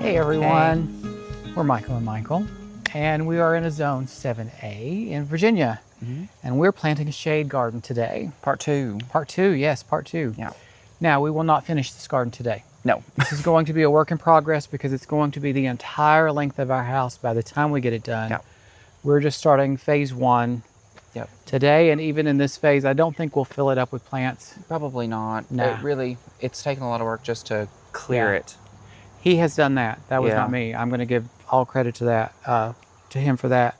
Hey everyone, we're Michael and Michael, and we are in a zone 7A in Virginia, and we're planting a shade garden today. Part two. Part two, yes, part two. Yeah. Now, we will not finish this garden today. No. This is going to be a work in progress because it's going to be the entire length of our house by the time we get it done. Yeah. We're just starting phase one Yep. today, and even in this phase, I don't think we'll fill it up with plants. Probably not. Nah. It's taken a lot of work just to clear Yeah. it. He has done that. That was Yeah. not me. I'm going to give all credit to that, to him for that.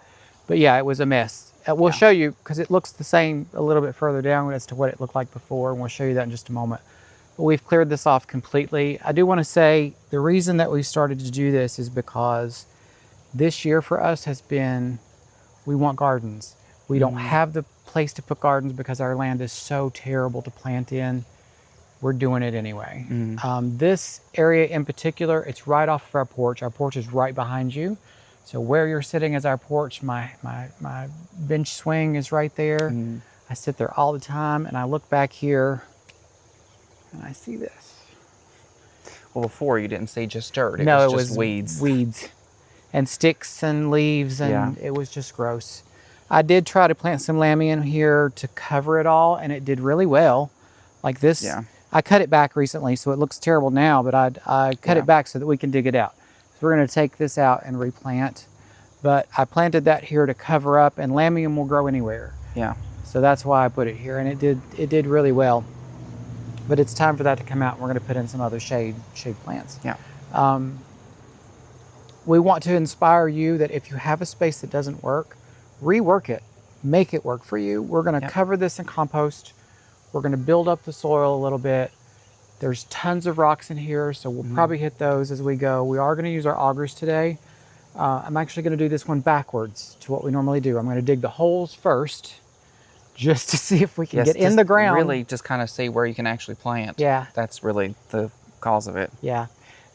But yeah, it was a mess. We'll show you because it looks the same a little bit further down as to what it looked like before, and we'll show you that in just a moment. But we've cleared this off completely. I do want to say the reason that we started to do this is because this year for us has been, we want gardens. We don't have the place to put gardens because our land is so terrible to plant in. We're doing it anyway. This area in particular, it's right off of our porch. Our porch is right behind you. So where you're sitting is our porch. My bench swing is right there. I sit there all the time and I look back here and I see this. Well, before you didn't see just dirt. It No, was it just was weeds. Weeds and sticks and leaves, and Yeah. it was just gross. I did try to plant some lamian here to cover it all, and it did really well. Like this, Yeah. I cut it back recently, so it looks terrible now, but I cut Yeah. it back so that we can dig it out. So we're gonna take this out and replant. But I planted that here to cover up, and lamian will grow anywhere. Yeah. So that's why I put it here, and it did really well. But it's time for that to come out. We're gonna put in some other shade plants. Yeah. We want to inspire you that if you have a space that doesn't work, rework it, make it work for you. We're going to cover this in compost. We're going to build up the soil a little bit. There's tons of rocks in here, so we'll probably hit those as we go. We are going to use our augers today. I'm actually going to do this one backwards to what we normally do. I'm going to dig the holes first just to see if we can get in the ground. Really just kind of see where you can actually plant. Yeah. That's really the cause of it. Yeah.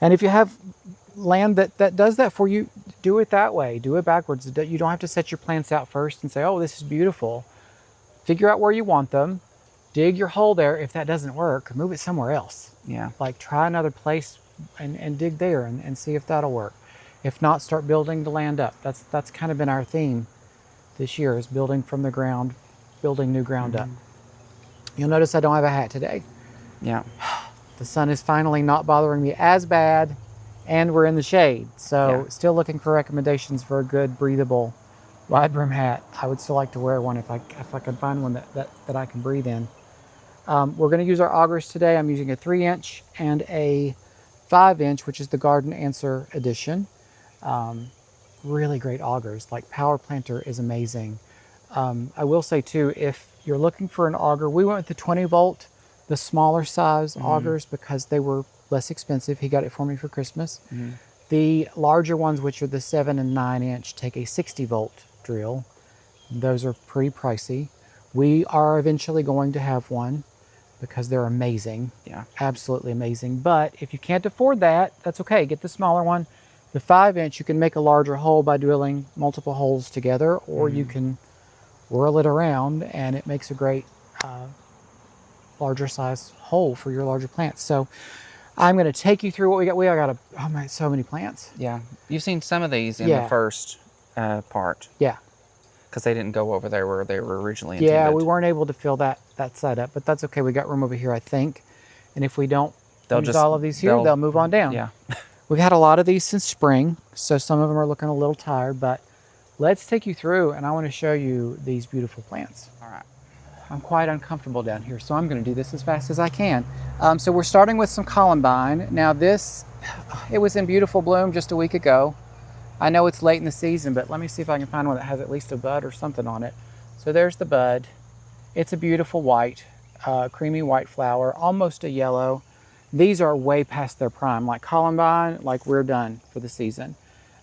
And if you have land that does that for you, do it that way. Do it backwards. You don't have to set your plants out first and say, oh, this is beautiful. Figure out where you want them. Dig your hole there. If that doesn't work, move it somewhere else. Yeah. Like try another place and dig there and see if that'll work. If not, start building the land up. That's kind of been our theme this year, is building from the ground, building new ground up. You'll notice I don't have a hat today. Yeah. The sun is finally not bothering me as bad, and we're in the shade. So still looking for recommendations for a good breathable wide brim hat. I would still like to wear one if I can find one that I can breathe in. We're going to use our augers today. I'm using a 3-inch and a 5-inch, which is the Garden Answer edition. Really great augers. Like Power Planter is amazing. I will say too, if you're looking for an auger, we went with the 20 volt, the smaller size augers, because they were less expensive. He got it for me for Christmas. The larger ones, which are the 7 and 9-inch, take a 60 volt drill. Those are pretty pricey. We are eventually going to have one because they're amazing. Yeah. Absolutely amazing. But if you can't afford that, that's okay. Get the smaller one. The 5-inch, you can make a larger hole by drilling multiple holes together, or you can whirl it around and it makes a great larger size hole for your larger plants. So I'm going to take you through what we got. We got so many plants. Yeah. You've seen some of these in the first part. Yeah. Because they didn't go over there where they were originally intended. Yeah, we weren't able to fill that side up, but that's okay. We got room over here, I think. And if we don't use all of these here, they'll move on down. Yeah. We've had a lot of these since spring, so some of them are looking a little tired, but let's take you through, and I want to show you these beautiful plants. All right. I'm quite uncomfortable down here, so I'm going to do this as fast as I can. So we're starting with some columbine. Now this, it was in beautiful bloom just a week ago. I know it's late in the season, but let me see if I can find one that has at least a bud or something on it. So there's the bud. It's a beautiful white, creamy white flower, almost a yellow. These are way past their prime. Like columbine, like we're done for the season.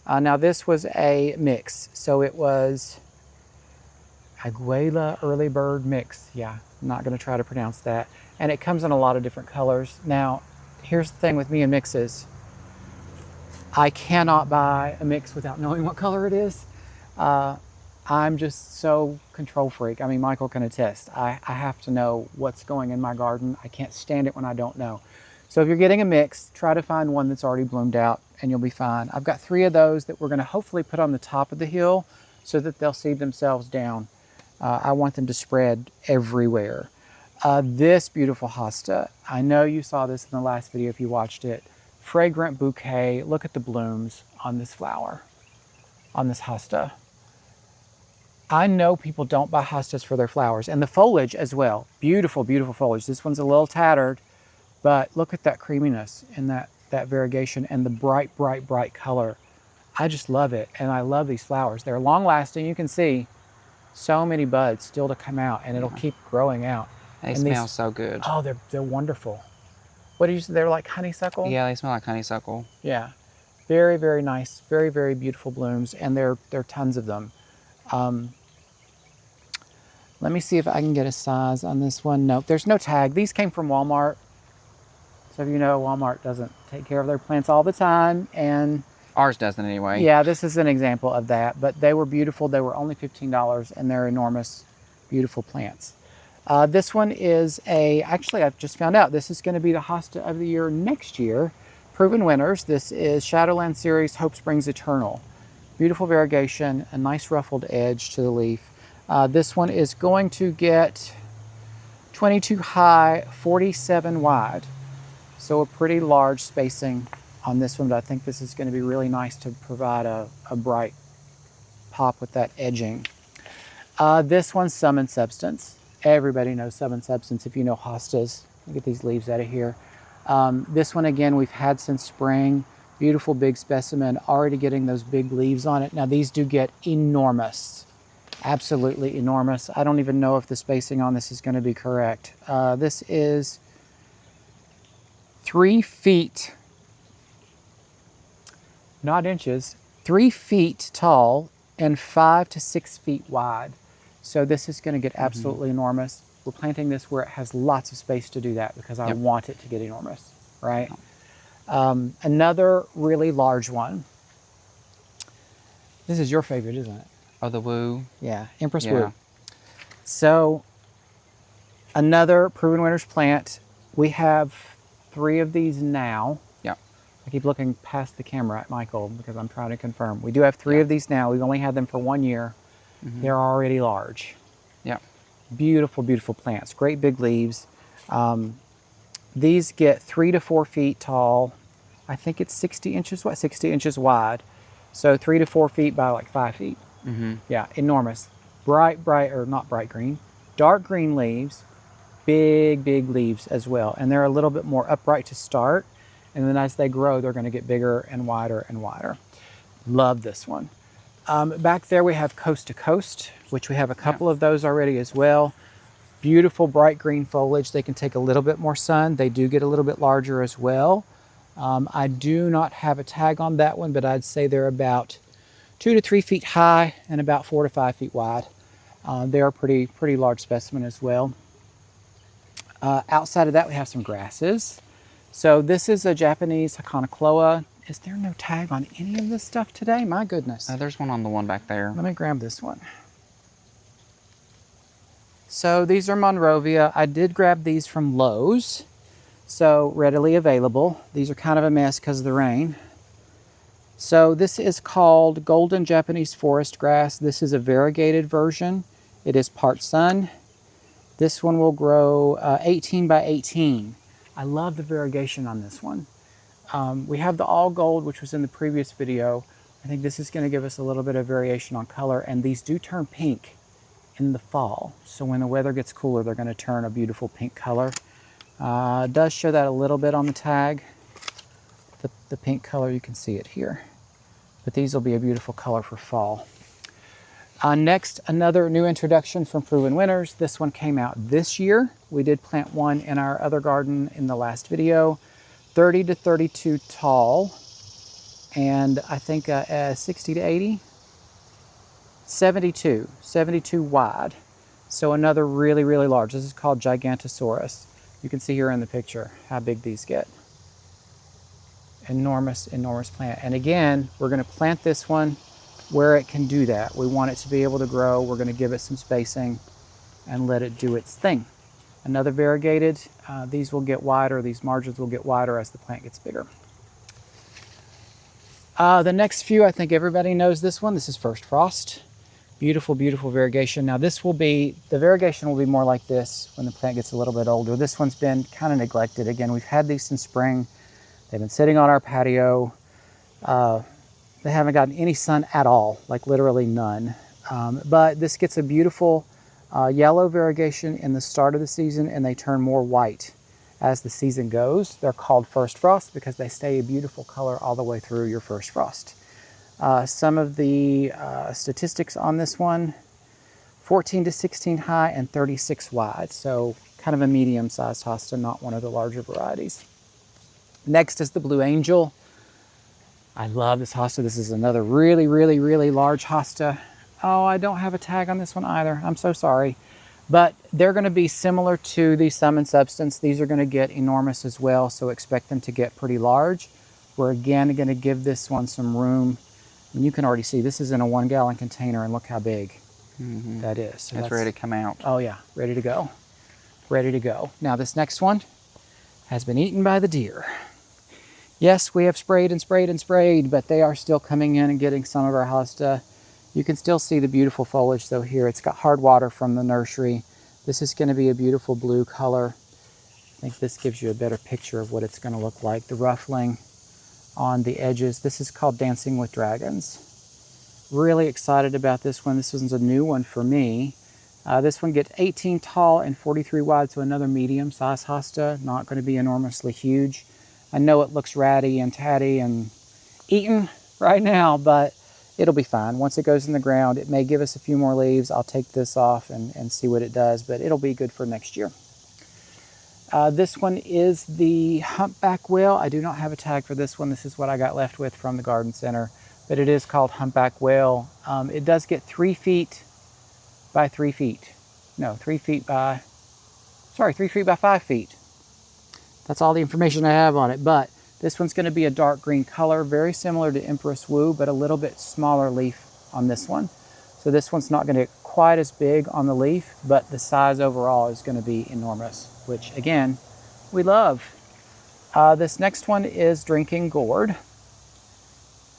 Now this was a mix, so it was Aguila Early Bird Mix. Yeah, I'm not going to try to pronounce that. And it comes in a lot of different colors. Now, here's the thing with me and mixes. I cannot buy a mix without knowing what color it is. I'm just so control freak. I mean, Michael can attest. I have to know what's going in my garden. I can't stand it when I don't know. So if you're getting a mix, try to find one that's already bloomed out and you'll be fine. I've got 3 of those that we're gonna hopefully put on the top of the hill so that they'll seed themselves down. I want them to spread everywhere. This beautiful hosta, I know you saw this in the last video if you watched it. Fragrant bouquet, look at the blooms on this flower, on this hosta. I know people don't buy hostas for their flowers, and the foliage as well. Beautiful, beautiful foliage. This one's a little tattered, but look at that creaminess and that variegation and the bright, bright, bright color. I just love it, and I love these flowers. They're long lasting. You can see so many buds still to come out, and it'll keep growing out. They smell so good. Oh, they're wonderful. What do you say? They're like honeysuckle? Yeah, they smell like honeysuckle. Yeah. Very, very nice. Very, very beautiful blooms, and there are tons of them. Let me see if I can get a size on this one. Nope, there's no tag. These came from Walmart. So if you know, Walmart doesn't take care of their plants all the time, and ours doesn't anyway. Yeah, this is an example of that, but they were beautiful. They were only $15, and they're enormous, beautiful plants. This one is actually I've just found out, this is gonna be the hosta of the year next year. Proven winners. This is Shadowland Series Hope Springs Eternal. Beautiful variegation, a nice ruffled edge to the leaf. This one is going to get 22 high, 47 wide. So a pretty large spacing on this one, but I think this is going to be really nice to provide a bright pop with that edging. This one's Sum and Substance. Everybody knows Sum and Substance if you know hostas. Let me get these leaves out of here. This one, again, we've had since spring. Beautiful big specimen, already getting those big leaves on it. Now these do get enormous, absolutely enormous. I don't even know if the spacing on this is going to be correct. This is 3 feet, not inches, 3 feet tall and 5 to 6 feet wide. So this is going to get absolutely enormous. We're planting this where it has lots of space to do that because I want it to get enormous, right? Another really large one. This is your favorite, isn't it? Oh, the Woo. Yeah, Empress Woo. So another Proven Winners plant. We have 3 of these now. Yeah. I keep looking past the camera at Michael because I'm trying to confirm. We do have 3 of these now. We've only had them for 1 year. They're already large. Yeah. Beautiful, beautiful plants. Great big leaves. These get 3 to 4 feet tall. I think it's 60 inches wide, 60 inches wide. So 3 to 4 feet by like 5 feet. Yeah, enormous. Bright, or not bright green, dark green leaves, big, big leaves as well. And they're a little bit more upright to start. And then as they grow, they're going to get bigger and wider and wider. Love this one. Back there we have Coast to Coast, which we have a couple of those already as well. Beautiful bright green foliage. They can take a little bit more sun. They do get a little bit larger as well. I do not have a tag on that one, but I'd say they're about 2 to 3 feet high and about 4 to 5 feet wide. They're a pretty large specimen as well. Outside of that, we have some grasses. So this is a Japanese Hakonakloa. Is there no tag on any of this stuff today? My goodness. There's one on the one back there. Let me grab this one. So these are Monrovia. I did grab these from Lowe's, so readily available. These are kind of a mess because of the rain. So this is called Golden Japanese Forest Grass. This is a variegated version. It is part sun. This one will grow 18 by 18. I love the variegation on this one. We have the all gold, which was in the previous video. I think this is going to give us a little bit of variation on color, and these do turn pink in the fall. So when the weather gets cooler, they're going to turn a beautiful pink color. It does show that a little bit on the tag. The pink color, you can see it here. But these will be a beautiful color for fall. Next, another new introduction from Proven Winners. This one came out this year. We did plant one in our other garden in the last video. 30 to 32 tall, and I think 60 to 80, 72 wide. So another really, really large. This is called Gigantosaurus. You can see here in the picture how big these get. Enormous, enormous plant. And again, we're going to plant this one where it can do that. We want it to be able to grow. We're going to give it some spacing and let it do its thing. Another variegated. These will get wider. These margins will get wider as the plant gets bigger. The next few, I think everybody knows this one. This is First Frost. Beautiful, beautiful variegation. Now this will be, the variegation will be more like this when the plant gets a little bit older. This one's been kind of neglected. Again, we've had these since spring. They've been sitting on our patio. They haven't gotten any sun at all, like literally none. But this gets a beautiful yellow variegation in the start of the season, and they turn more white as the season goes. They're called First Frost because they stay a beautiful color all the way through your first frost. Some of the statistics on this one, 14 to 16 high and 36 wide. So kind of a medium-sized hosta, not one of the larger varieties. Next is the Blue Angel. I love this hosta. This is another really, really, really large hosta. Oh, I don't have a tag on this one either. I'm so sorry. But they're going to be similar to the Sum and Substance. These are going to get enormous as well, so expect them to get pretty large. We're again going to give this one some room. And you can already see this is in a 1 gallon container, and look how big that is. So that's ready to come out. Oh yeah, ready to go. Ready to go. Now this next one has been eaten by the deer. Yes, we have sprayed and sprayed and sprayed, but they are still coming in and getting some of our hosta. You can still see the beautiful foliage though here. It's got hard water from the nursery. This is going to be a beautiful blue color. I think this gives you a better picture of what it's going to look like. The ruffling on the edges. This is called Dancing with Dragons. Really excited about this one. This one's a new one for me. This one gets 18 tall and 43 wide, so another medium-sized hosta. Not going to be enormously huge. I know it looks ratty and tatty and eaten right now, but it'll be fine. Once it goes in the ground, it may give us a few more leaves. I'll take this off and see what it does, but it'll be good for next year. This one is the Humpback Whale. I do not have a tag for this one. This is what I got left with from the garden center, but it is called Humpback Whale. It does get 3 feet by 3 feet. No, 3 feet by, sorry, 3 feet by 5 feet. That's all the information I have on it, but this one's going to be a dark green color, very similar to Empress Wu, but a little bit smaller leaf on this one. So this one's not going to get quite as big on the leaf, but the size overall is going to be enormous, which again, we love. This next one is Drinking Gourd.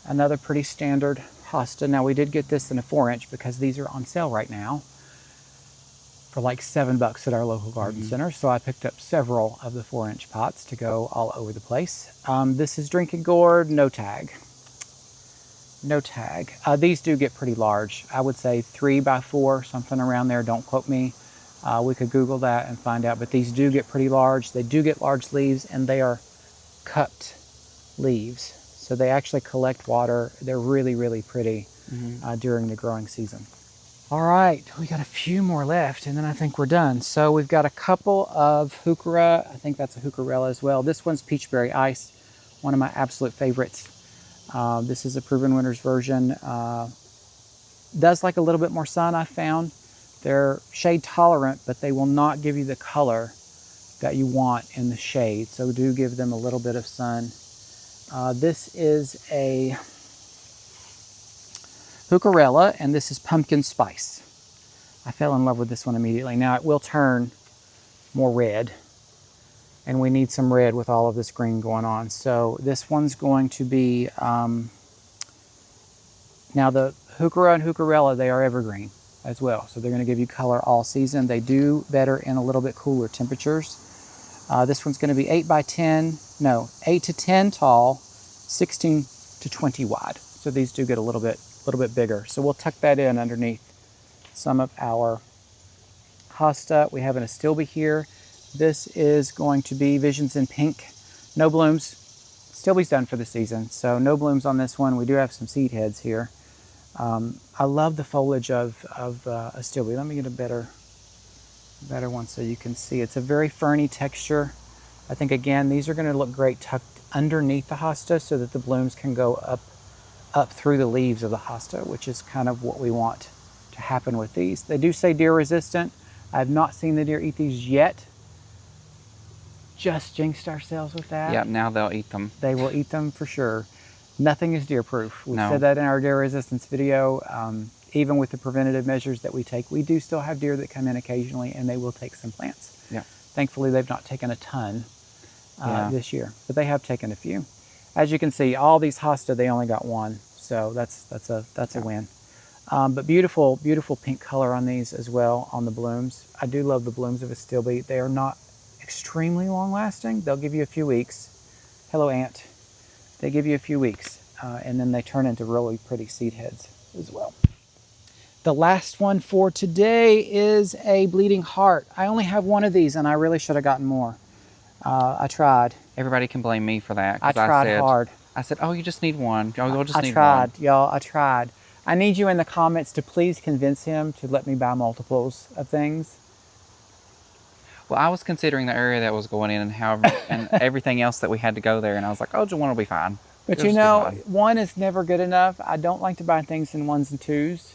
Another pretty standard hosta. Now we did get this in a 4-inch because these are on sale right now for like $7 at our local garden center. So I picked up several of the 4-inch pots to go all over the place. This is Drinking Gourd, no tag. No tag. These do get pretty large. I would say 3 by 4, something around there. Don't quote me. We could Google that and find out, but these do get pretty large. They do get large leaves, and they are cupped leaves. So they actually collect water. They're really, really pretty during the growing season. All right, we got a few more left, and then I think we're done. So we've got a couple of Heuchera. I think that's a Heucherella as well. This one's Peachberry Ice, one of my absolute favorites. This is a Proven Winners version. Does like a little bit more sun, I found. They're shade tolerant, but they will not give you the color that you want in the shade. So do give them a little bit of sun. This is a Heucherella, and this is Pumpkin Spice. I fell in love with this one immediately. Now it will turn more red, and we need some red with all of this green going on. So this one's going to be, now the Heuchera and Heucherella, they are evergreen as well. So they're going to give you color all season. They do better in a little bit cooler temperatures. This one's going to be 8 to 10 tall, 16 to 20 wide. So these do get a little bit bigger. So we'll tuck that in underneath some of our hosta. We have an Astilbe here. This is going to be Visions in Pink. No blooms. Astilbe's done for the season, so no blooms on this one. We do have some seed heads here. I love the foliage of Astilbe. Let me get a better one so you can see. It's a very ferny texture. I think, again, these are going to look great tucked underneath the hosta so that the blooms can go up through the leaves of the hosta, which is kind of what we want to happen with these. They do say deer resistant. I have not seen the deer eat these yet. Just jinxed ourselves with that. Yeah, now they'll eat them. They will eat them for sure. Nothing is deer proof. We No. said that in our deer resistance video. even with the preventative measures that we take, we do still have deer that come in occasionally, and they will take some plants. Yeah. Thankfully, they've not taken a ton this year, but they have taken a few. As you can see, all these Hosta, they only got one, so that's a win. But beautiful, beautiful pink color on these as well, on the blooms. I do love the blooms of Astilbe. They are not extremely long lasting. They'll give you a few weeks. Hello, ant. They give you a few weeks, and then they turn into really pretty seed heads as well. The last one for today is a bleeding heart. I only have one of these, and I really should have gotten more. I tried. Everybody can blame me for that. I tried hard. I said, oh, you just need one. You'll just need one. I tried, y'all. I tried. I need you in the comments to please convince him to let me buy multiples of things. Well, I was considering the area that was going in and everything else that we had to go there, and I was like, oh, just one will be fine. But you know, one is never good enough. I don't like to buy things in 1s and 2s,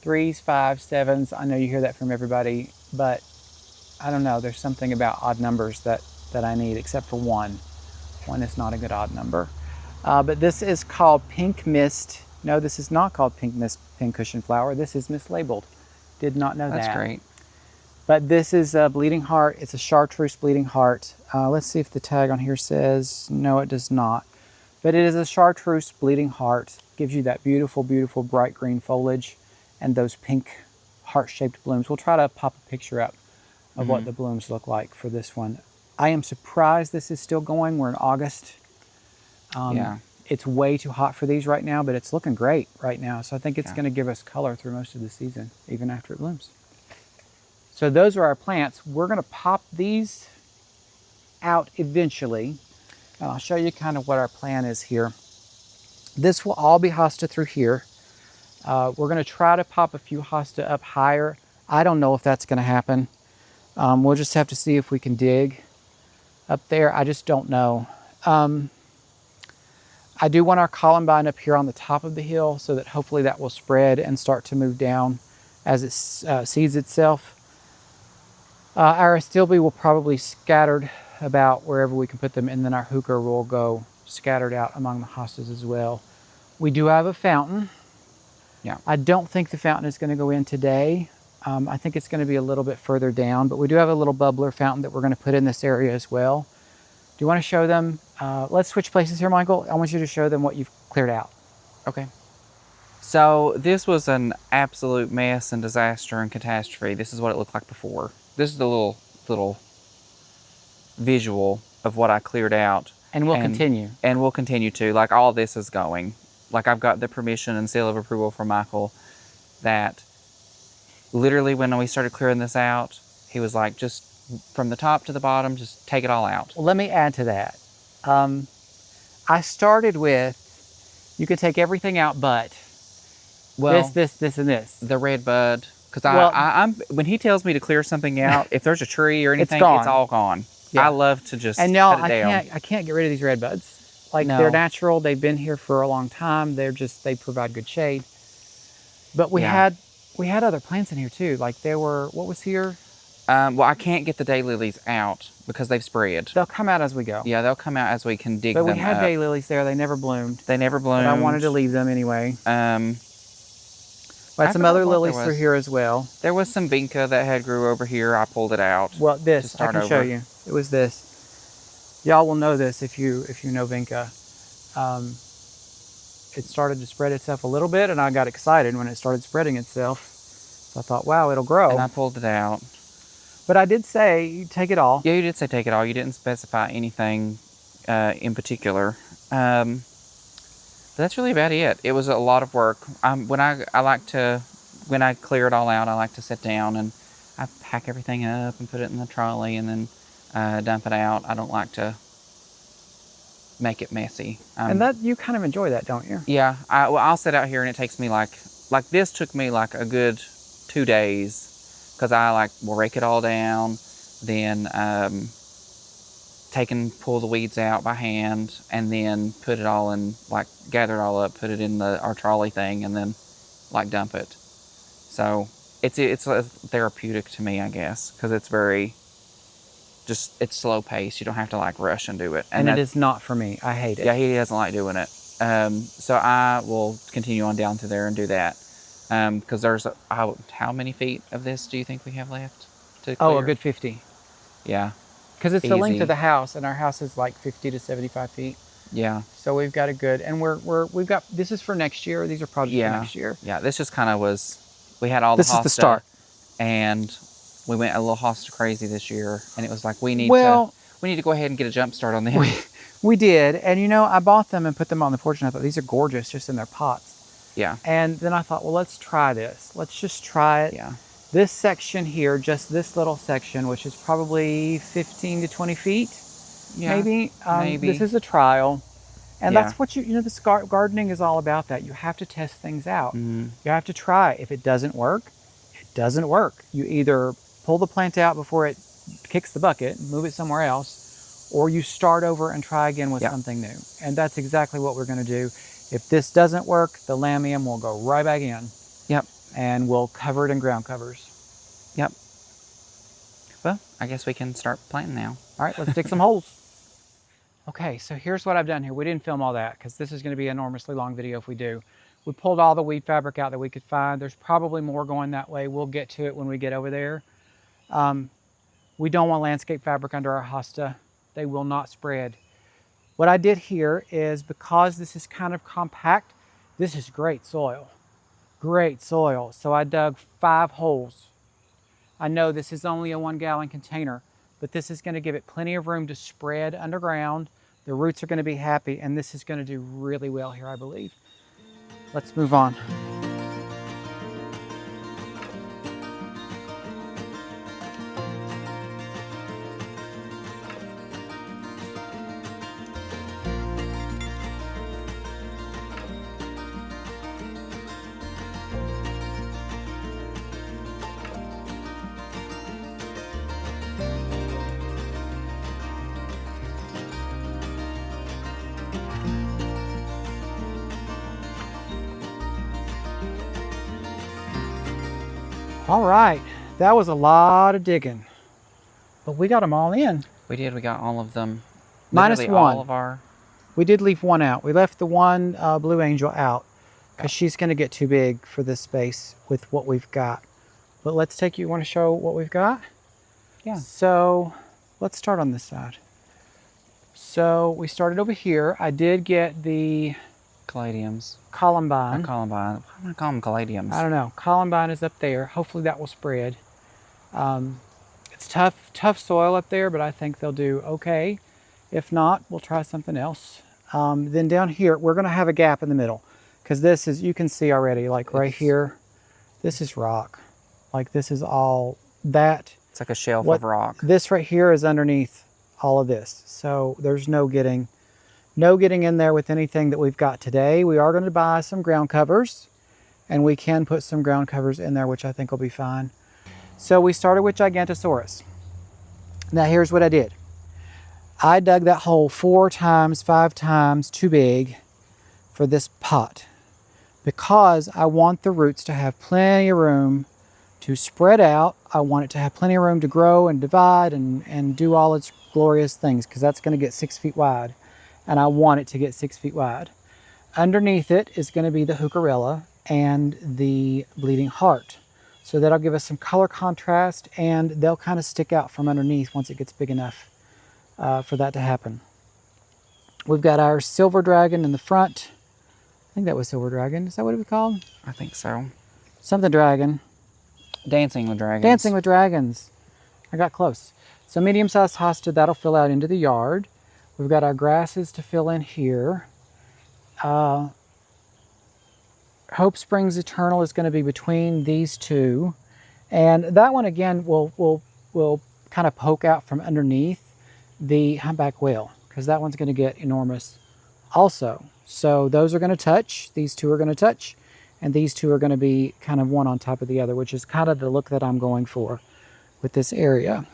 3s, 5s, 7s. I know you hear that from everybody, but I don't know. There's something about odd numbers that I need, except for one. One is not a good odd number. But this is called Pink Mist. No, this is not called Pink Mist Pincushion Flower. This is mislabeled. Did not know that. That's great. But this is a bleeding heart. It's a chartreuse bleeding heart. Let's see if the tag on here says, no, it does not. But it is a chartreuse bleeding heart. Gives you that beautiful, beautiful bright green foliage and those pink heart-shaped blooms. We'll try to pop a picture up of what the blooms look like for this one. I am surprised this is still going. We're in August. Yeah. It's way too hot for these right now, but it's looking great right now. So I think it's going to give us color through most of the season, even after it blooms. So those are our plants. We're going to pop these out eventually. And I'll show you kind of what our plan is here. This will all be Hosta through here. We're going to try to pop a few Hosta up higher. I don't know if that's going to happen. We'll just have to see if we can dig up there. I just don't know. I do want our columbine up here on the top of the hill so that hopefully that will spread and start to move down as it seeds itself. Our Astilbe will probably scattered about wherever we can put them, and then our Heuchera will go scattered out among the hostas as well. We do have a fountain. Yeah. I don't think the fountain is going to go in today. I think it's going to be a little bit further down, but we do have a little bubbler fountain that we're going to put in this area as well. Do you want to show them? Let's switch places here, Michael. I want you to show them what you've cleared out. Okay. So this was an absolute mess and disaster and catastrophe. This is what it looked like before. This is the little visual of what I cleared out. And we'll continue. And we'll continue to. Like, all this is going. Like, I've got the permission and seal of approval from Michael that literally when we started clearing this out, he was like, just from the top to the bottom, just take it all out. Well, let me add to that. I started with, you could take everything out but this, and this. The red bud. Because I'm when he tells me to clear something out, if there's a tree or anything, it's all gone. Yeah. I love to just cut it down. I can't get rid of these red buds. Like, they're natural. They've been here for a long time. They provide good shade. But we had other plants in here too. Like, there were, what was here? Well, I can't get the daylilies out because they've spread. They'll come out as we go. Yeah, they'll come out as we can dig them up. But we had daylilies there. They never bloomed. They never bloomed. But I wanted to leave them anyway. We had some other lilies through here as well. There was some vinca that had grew over here. I pulled it out. Well, this, I can show you. It was this. Y'all will know this if you know vinca. It started to spread itself a little bit, and I got excited when it started spreading itself. So I thought, wow, it'll grow. And I pulled it out. But I did say, take it all. Yeah, you did say take it all. You didn't specify anything in particular. But that's really about it. It was a lot of work. When I clear it all out, I like to sit down and I pack everything up and put it in the trolley and then dump it out. I don't like to make it messy. And that, you kind of enjoy that, don't you? Yeah. I'll sit out here and it takes me like this took me like a good 2 days. Because I will rake it all down, then pull the weeds out by hand, and then put it all in, gather it all up, put it in our trolley thing, and then dump it. So it's therapeutic to me, I guess, because it's very it's slow paced. You don't have to rush and do it. And it is not for me. I hate it. Yeah, he doesn't like doing it. So I will continue on down to there and do that. Because there's how many feet of this do you think we have left to clear? Oh, a good 50. Yeah. Because it's the length Easy. of the house, and our house is like 50 to 75 feet. Yeah. So we've got a good, and we've got, this is for next year. These are projects for next year. Yeah, this just kind of was, we had all This the Hosta. is the start. And we went a little Hosta crazy this year. And it was like, we need to go ahead and get a jump start on them. We did. And you know, I bought them and put them on the porch, and I thought, these are gorgeous just in their pots. Yeah. And then I thought, well, let's try this. Let's just try it. Yeah. This section here, just this little section, which is probably 15 to 20 feet, maybe. Maybe. This is a trial. And Yeah. that's what you know, this gardening is all about that. You have to test things out. Mm-hmm. You have to try. If it doesn't work, it doesn't work. You either pull the plant out before it kicks the bucket, move it somewhere else, or you start over and try again with something new. And that's exactly what we're going to do. If this doesn't work, the lamium will go right back in. Yep. And we'll cover it in ground covers. Yep. Well, I guess we can start planting now. All right, let's dig some holes. Okay, so here's what I've done here. We didn't film all that because this is going to be an enormously long video if we do. We pulled all the weed fabric out that we could find. There's probably more going that way. We'll get to it when we get over there. We don't want landscape fabric under our hosta. They will not spread. What I did here is, because this is kind of compact, this is great soil. Great soil. So I dug 5 holes. I know this is only a 1-gallon container, but this is going to give it plenty of room to spread underground. The roots are going to be happy, and this is going to do really well here, I believe. Let's move on. All right, that was a lot of digging, but we got them all in. We did. We got all of them. Minus Literally one. All of our... We did leave one out. We left the one Blue Angel out because she's going to get too big for this space with what we've got. But let's take you want to show what we've got? Yeah. So let's start on this side. So we started over here. I did get the Caladiums. columbine. Columbine. Why am I calling them caladiums? I don't know. Columbine is up there. Hopefully that will spread. It's tough soil up there, but I think they'll do okay. If not, we'll try something else. Then down here, we're going to have a gap in the middle, because this is, you can see already, like right here, this is rock. Like this is all that. It's like a shelf of rock. This right here is underneath all of this. So there's no getting in there with anything that we've got today. We are going to buy some ground covers, and we can put some ground covers in there, which I think will be fine. So we started with Gigantosaurus. Now here's what I did. I dug that hole 4 times, 5 times too big for this pot, because I want the roots to have plenty of room to spread out. I want it to have plenty of room to grow and divide and do all its glorious things, because that's going to get 6 feet wide. And I want it to get 6 feet wide. Underneath it is going to be the Heuchera and the bleeding heart. So that'll give us some color contrast, and they'll kind of stick out from underneath once it gets big enough for that to happen. We've got our silver dragon in the front. I think that was silver dragon. Is that what it was called? I think so. Something dragon. Dancing with dragons. Dancing with dragons. I got close. So medium-sized hosta, that'll fill out into the yard. We've got our grasses to fill in here. Hope Springs Eternal is going to be between these two. And that one, again, will kind of poke out from underneath the humpback whale, because that one's going to get enormous also. So those are going to touch. These two are going to touch. And these two are going to be kind of one on top of the other, which is kind of the look that I'm going for with this area.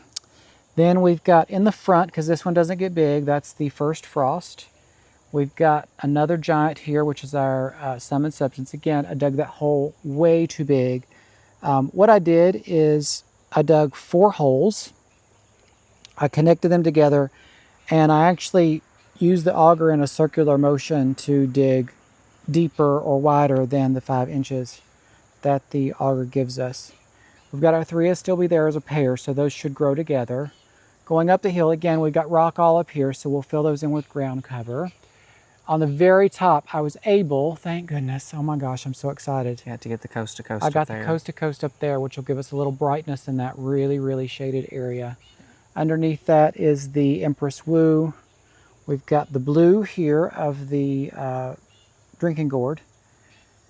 Then we've got in the front, because this one doesn't get big, that's the first frost. We've got another giant here, which is our Summon Substance. Again, I dug that hole way too big. What I did is I dug 4 holes. I connected them together, and I actually used the auger in a circular motion to dig deeper or wider than the 5 inches that the auger gives us. We've got our 3 Astilbe there as a pair, so those should grow together. Going up the hill, again, we've got rock all up here, so we'll fill those in with ground cover. On the very top, I was able, thank goodness, oh my gosh, I'm so excited. You had to get the coast to coast I got up there. the coast to coast up there, which will give us a little brightness in that really, really shaded area. Underneath that is the Empress Wu. We've got the blue here of the drinking gourd.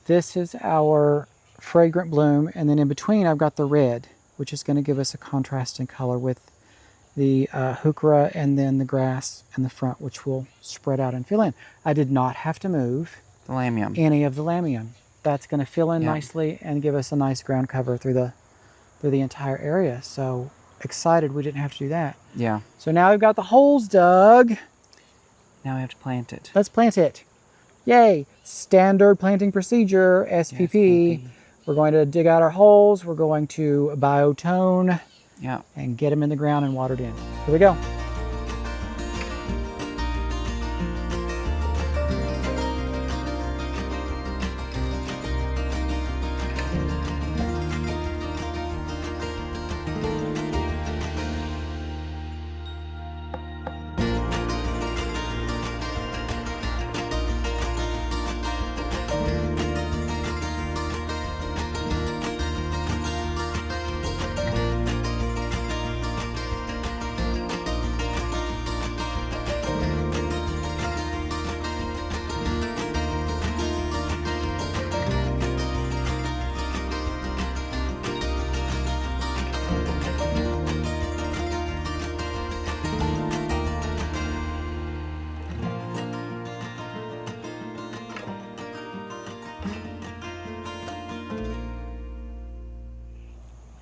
This is our fragrant bloom, and then in between I've got the red, which is going to give us a contrasting color with the Heuchera and then the grass in the front, which will spread out and fill in. I did not have to move The lamium. any of the lamium. That's going to fill in nicely and give us a nice ground cover through the entire area. So excited we didn't have to do that. Yeah. So now we've got the holes dug. Now we have to plant it. Let's plant it. Yay! Standard planting procedure, SPP. SPP. We're going to dig out our holes. We're going to biotone Yeah. and get them in the ground and watered in. Here we go.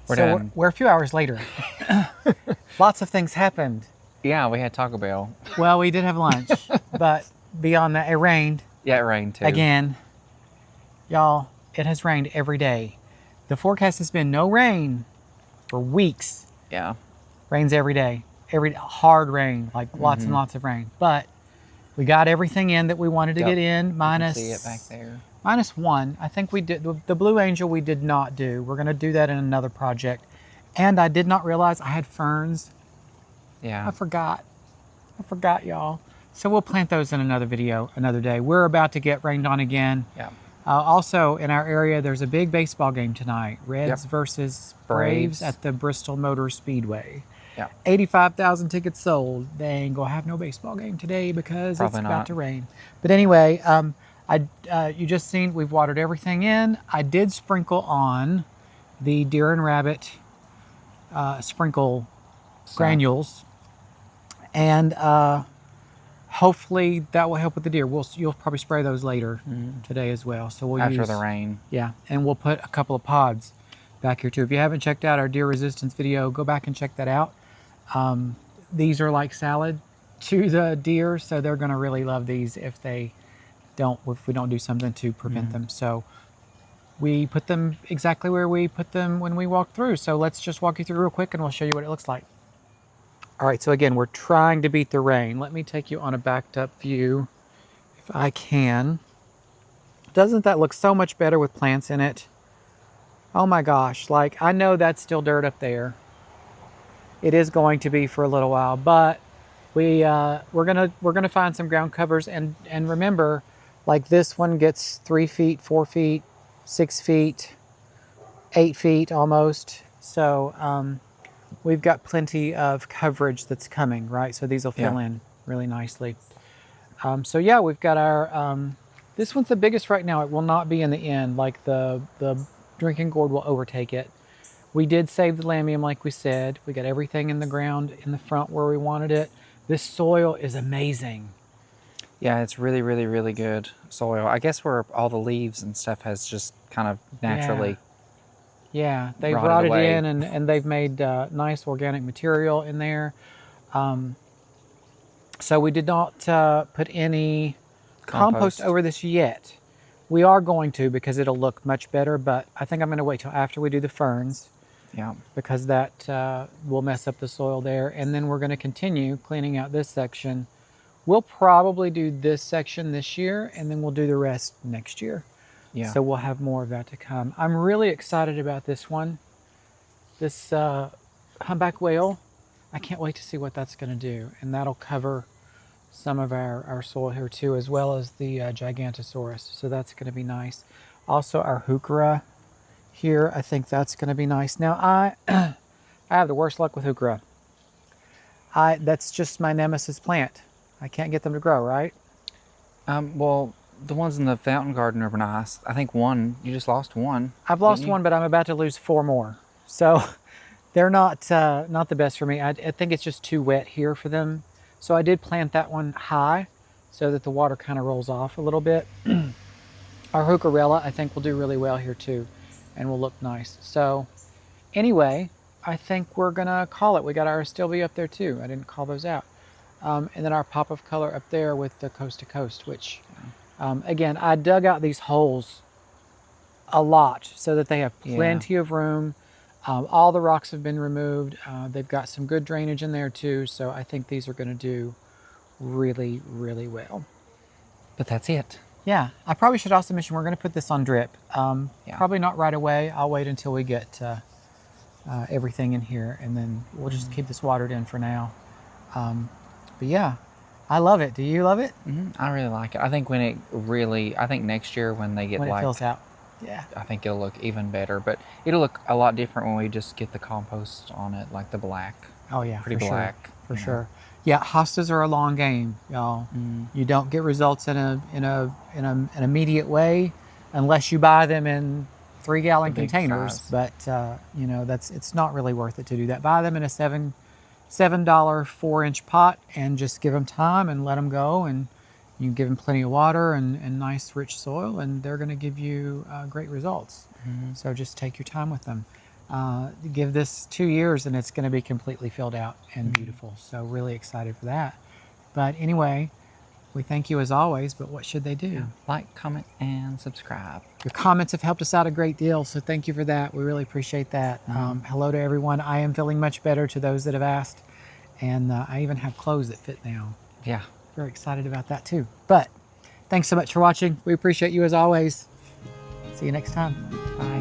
We're So done. we're a few hours later. Lots of things happened. Yeah, we had Taco Bell. Well, we did have lunch, but beyond that, it rained Yeah, it rained too. again. Y'all, it has rained every day. The forecast has been no rain for weeks. Yeah. Rains every day. Every hard rain, like lots and lots of rain. But we got everything in that we wanted to Yep. get in, minus See it back there. -1. I think we did the Blue Angel we did not do. We're gonna do that in another project. And I did not realize I had ferns. Yeah. I forgot, y'all. So we'll plant those in another video, another day. We're about to get rained on again. Yeah. Also, in our area, there's a big baseball game tonight. Reds Yep. versus Braves Braves. at the Bristol Motor Speedway. Yeah. 85,000 tickets sold. They ain't gonna have no baseball game today because Probably it's about not. to rain. But anyway, you just seen we've watered everything in. I did sprinkle on the deer and rabbit sprinkle granules, and hopefully that will help with the deer. You'll probably spray those later today as well. So we'll After use the rain. yeah, and we'll put a couple of pods back here too. If you haven't checked out our deer resistance video, go back and check that out. These are like salad to the deer, so they're going to really love these if we don't do something to prevent them. So we put them exactly where we put them when we walked through. So let's just walk you through real quick and we'll show you what it looks like. All right, so again, we're trying to beat the rain. Let me take you on a backed up view if I can. Doesn't that look so much better with plants in it? Oh my gosh, like I know that's still dirt up there. It is going to be for a little while, but we're gonna find some ground covers, and remember, like this one gets 3 feet, 4 feet, 6 feet, 8 feet almost. So we've got plenty of coverage that's coming, right? So these will fill in really nicely. So yeah, we've got our, this one's the biggest right now. It will not be in the end, like the drinking gourd will overtake it. We did save the lamium like we said. We got everything in the ground in the front where we wanted it. This soil is amazing. Yeah, it's really, really, really good soil. I guess where all the leaves and stuff has just kind of naturally. Yeah, they've Rotted rotted away. in and they've made nice organic material in there. So we did not put any compost over this yet. We are going to because it'll look much better, but I think I'm going to wait till after we do the ferns Yeah. because that will mess up the soil there. And then we're going to continue cleaning out this section. We'll probably do this section this year and then we'll do the rest next year. Yeah. So we'll have more of that to come. I'm really excited about this one. This humpback whale. I can't wait to see what that's going to do. And that'll cover some of our soil here too, as well as the Gigantosaurus. So that's going to be nice. Also our Heuchera here, I think that's going to be nice. Now I have the worst luck with Heuchera. That's just my nemesis plant. I can't get them to grow, right? Well, the ones in the fountain garden are nice. I think one, you just lost one. I've lost one, but I'm about to lose 4 more. So they're not the best for me. I think it's just too wet here for them. So I did plant that one high so that the water kind of rolls off a little bit. Our Heuchera, I think, will do really well here too and will look nice. So anyway, I think we're gonna call it. We got our Astilbe up there too. I didn't call those out. And then our pop of color up there with the coast to coast, which again, I dug out these holes a lot so that they have plenty of room. All the rocks have been removed. They've got some good drainage in there too. So I think these are gonna do really, really well. But that's it. Yeah, I probably should also mention we're gonna put this on drip. Probably not right away. I'll wait until we get everything in here and then we'll just keep this watered in for now. But yeah, I love it. Do you love it? I really like it. I think I think next year when they get When it fills out. Yeah. I think it'll look even better, but it'll look a lot different when we just get the compost on it, like the black. Oh yeah, pretty black. For sure. Yeah, hostas are a long game, y'all. You don't get results in an immediate way unless you buy them in 3-gallon containers. Size. But you know, it's not really worth it to do that. Buy them in a $7 4-inch pot and just give them time and let them go, and you give them plenty of water and nice rich soil, and they're going to give you great results. So just take your time with them. Give this 2 years and it's going to be completely filled out and beautiful. So really excited for that. But anyway, we thank you as always, but what should they do? Yeah. Like, comment, and subscribe. Your comments have helped us out a great deal, so thank you for that. We really appreciate that. Hello to everyone. I am feeling much better, to those that have asked. And I even have clothes that fit now. Yeah. Very excited about that too. But thanks so much for watching. We appreciate you as always. See you next time. Bye.